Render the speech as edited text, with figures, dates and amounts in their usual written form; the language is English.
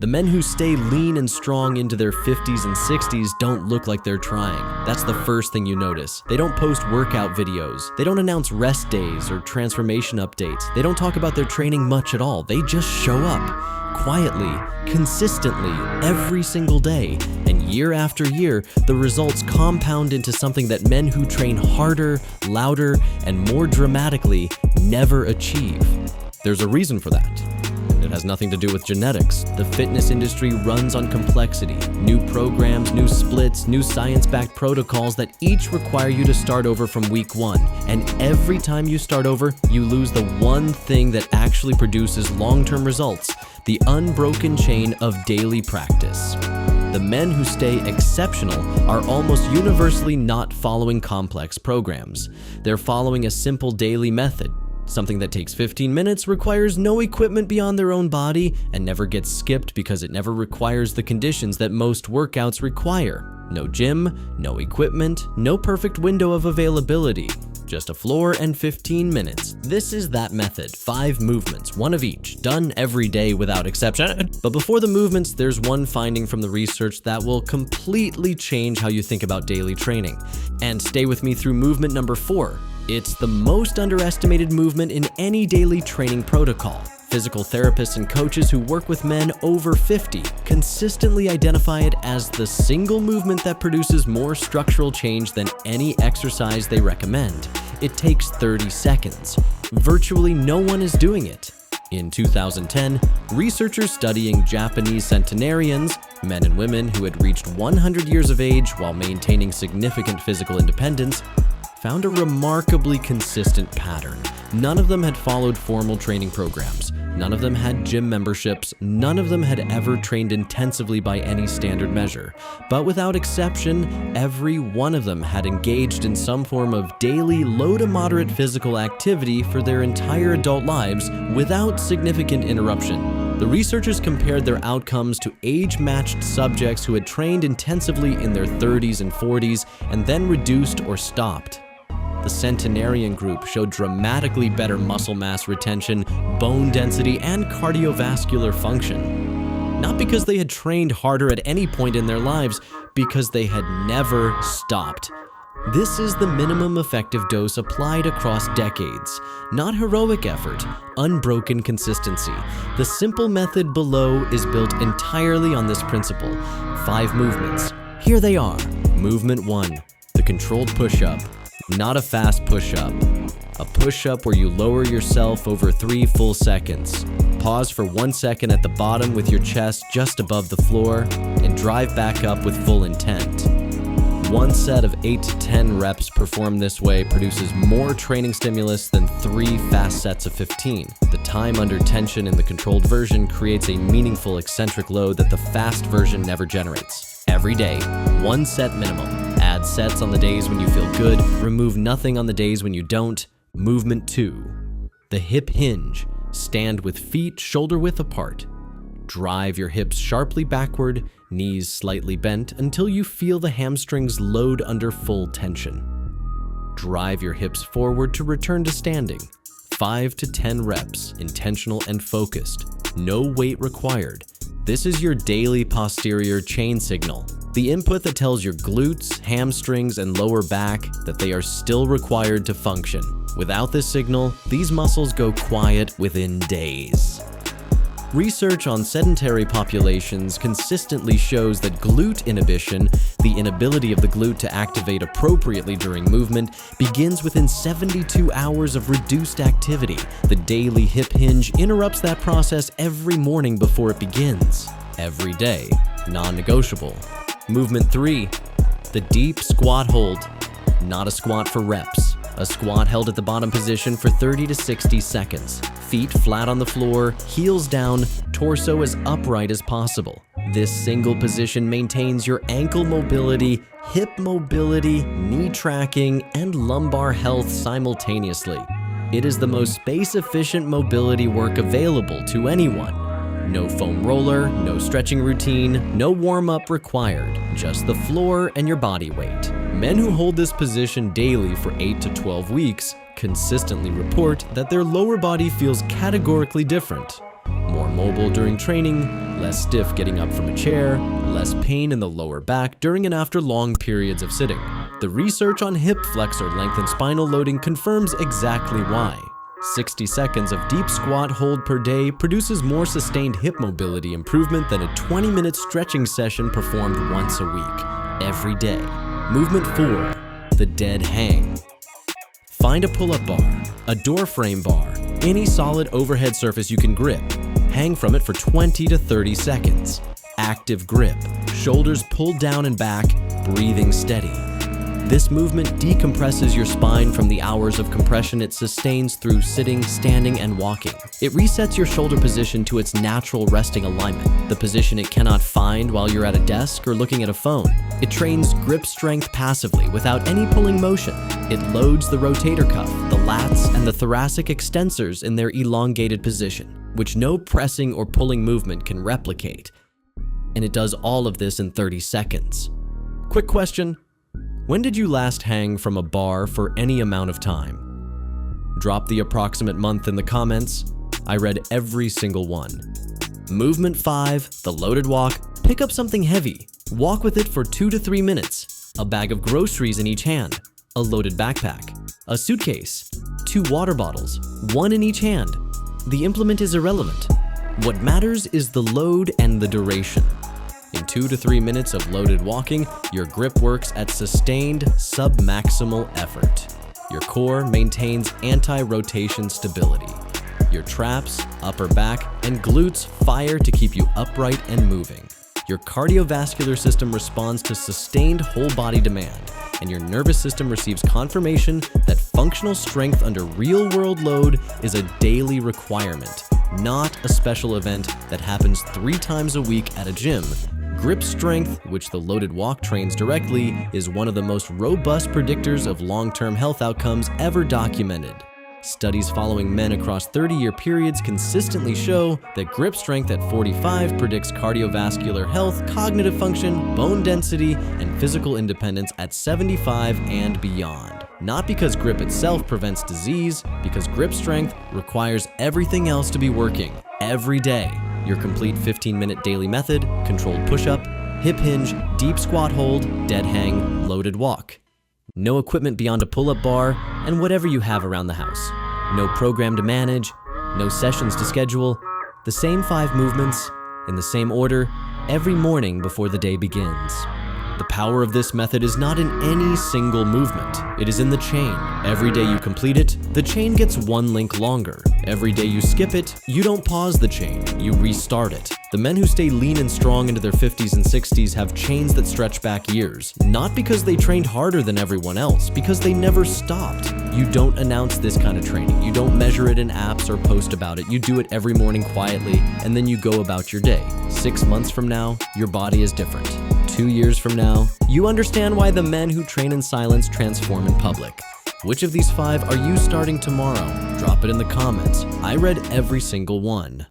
The men who stay lean and strong into their 50s and 60s don't look like they're trying. That's the first thing you notice. They don't post workout videos. They don't announce rest days or transformation updates. They don't talk about their training much at all. They just show up quietly, consistently, every single day. And year after year, the results compound into something that men who train harder, louder, and more dramatically never achieve. There's a reason for that. It has nothing to do with genetics. The fitness industry runs on complexity. New programs, new splits, new science-backed protocols that each require you to start over from week one. And every time you start over, you lose the one thing that actually produces long-term results, the unbroken chain of daily practice. The men who stay exceptional are almost universally not following complex programs. They're following a simple daily method. Something that takes 15 minutes, requires no equipment beyond their own body, and never gets skipped because it never requires the conditions that most workouts require. No gym, no equipment, no perfect window of availability. Just a floor and 15 minutes. This is that method. 5 movements, one of each, done every day without exception. But before the movements, there's one finding from the research that will completely change how you think about daily training. And stay with me through movement number 4. It's the most underestimated movement in any daily training protocol. Physical therapists and coaches who work with men over 50 consistently identify it as the single movement that produces more structural change than any exercise they recommend. It takes 30 seconds. Virtually no one is doing it. In 2010, researchers studying Japanese centenarians, men and women who had reached 100 years of age while maintaining significant physical independence, found a remarkably consistent pattern. None of them had followed formal training programs. None of them had gym memberships. None of them had ever trained intensively by any standard measure. But without exception, every one of them had engaged in some form of daily low to moderate physical activity for their entire adult lives without significant interruption. The researchers compared their outcomes to age-matched subjects who had trained intensively in their 30s and 40s and then reduced or stopped. The centenarian group showed dramatically better muscle mass retention, bone density, and cardiovascular function. Not because they had trained harder at any point in their lives, because they had never stopped. This is the minimum effective dose applied across decades. Not heroic effort, unbroken consistency. The simple method below is built entirely on this principle. 5 movements. Here they are. Movement 1, the controlled push-up. Not a fast push-up. A push-up where you lower yourself over 3 full seconds. Pause for 1 second at the bottom with your chest just above the floor, and drive back up with full intent. One set of 8 to 10 reps performed this way produces more training stimulus than 3 fast sets of 15. The time under tension in the controlled version creates a meaningful eccentric load that the fast version never generates. Every day, 1 set minimum. Add sets on the days when you feel good, remove nothing on the days when you don't. Movement 2, the hip hinge. Stand with feet shoulder-width apart. Drive your hips sharply backward, knees slightly bent until you feel the hamstrings load under full tension. Drive your hips forward to return to standing. 5 to 10 reps, intentional and focused. No weight required. This is your daily posterior chain signal. The input that tells your glutes, hamstrings, and lower back that they are still required to function. Without this signal, these muscles go quiet within days. Research on sedentary populations consistently shows that glute inhibition, the inability of the glute to activate appropriately during movement, begins within 72 hours of reduced activity. The daily hip hinge interrupts that process every morning before it begins. Every day, non-negotiable. Movement 3, the deep squat hold. Not a squat for reps. A squat held at the bottom position for 30 to 60 seconds. Feet flat on the floor, heels down, torso as upright as possible. This single position maintains your ankle mobility, hip mobility, knee tracking, and lumbar health simultaneously. It is the most space-efficient mobility work available to anyone. No foam roller, no stretching routine, no warm-up required, just the floor and your body weight. Men who hold this position daily for 8 to 12 weeks consistently report that their lower body feels categorically different. More mobile during training, less stiff getting up from a chair, less pain in the lower back during and after long periods of sitting. The research on hip flexor length and spinal loading confirms exactly why. 60 seconds of deep squat hold per day produces more sustained hip mobility improvement than a 20-minute stretching session performed once a week, every day. Movement 4, the dead hang. Find a pull-up bar, a door frame bar, any solid overhead surface you can grip. Hang from it for 20 to 30 seconds. Active grip, shoulders pulled down and back, breathing steady. This movement decompresses your spine from the hours of compression it sustains through sitting, standing, and walking. It resets your shoulder position to its natural resting alignment, the position it cannot find while you're at a desk or looking at a phone. It trains grip strength passively without any pulling motion. It loads the rotator cuff, the lats, and the thoracic extensors in their elongated position, which no pressing or pulling movement can replicate. And it does all of this in 30 seconds. Quick question. When did you last hang from a bar for any amount of time? Drop the approximate month in the comments. I read every single one. Movement 5, the loaded walk. Pick up something heavy. Walk with it for 2 to 3 minutes. A bag of groceries in each hand. A loaded backpack. A suitcase. 2 water bottles. 1 in each hand. The implement is irrelevant. What matters is the load and the duration. In 2 to 3 minutes of loaded walking, your grip works at sustained submaximal effort. Your core maintains anti-rotation stability. Your traps, upper back, and glutes fire to keep you upright and moving. Your cardiovascular system responds to sustained whole body demand, and your nervous system receives confirmation that functional strength under real-world load is a daily requirement, not a special event that happens 3 times a week at a gym. Grip strength, which the loaded walk trains directly, is one of the most robust predictors of long-term health outcomes ever documented. Studies following men across 30-year periods consistently show that grip strength at 45 predicts cardiovascular health, cognitive function, bone density, and physical independence at 75 and beyond. Not because grip itself prevents disease, because grip strength requires everything else to be working every day. Your complete 15-minute daily method, controlled push-up, hip hinge, deep squat hold, dead hang, loaded walk. No equipment beyond a pull-up bar and whatever you have around the house. No program to manage, no sessions to schedule. The same 5 movements, in the same order, every morning before the day begins. The power of this method is not in any single movement. It is in the chain. Every day you complete it, the chain gets 1 link longer. Every day you skip it, you don't pause the chain, you restart it. The men who stay lean and strong into their 50s and 60s have chains that stretch back years. Not because they trained harder than everyone else, because they never stopped. You don't announce this kind of training. You don't measure it in apps or post about it. You do it every morning quietly, and then you go about your day. 6 months from now, your body is different. 2 years from now, you understand why the men who train in silence transform in public. Which of these 5 are you starting tomorrow? Drop it in the comments. I read every single one.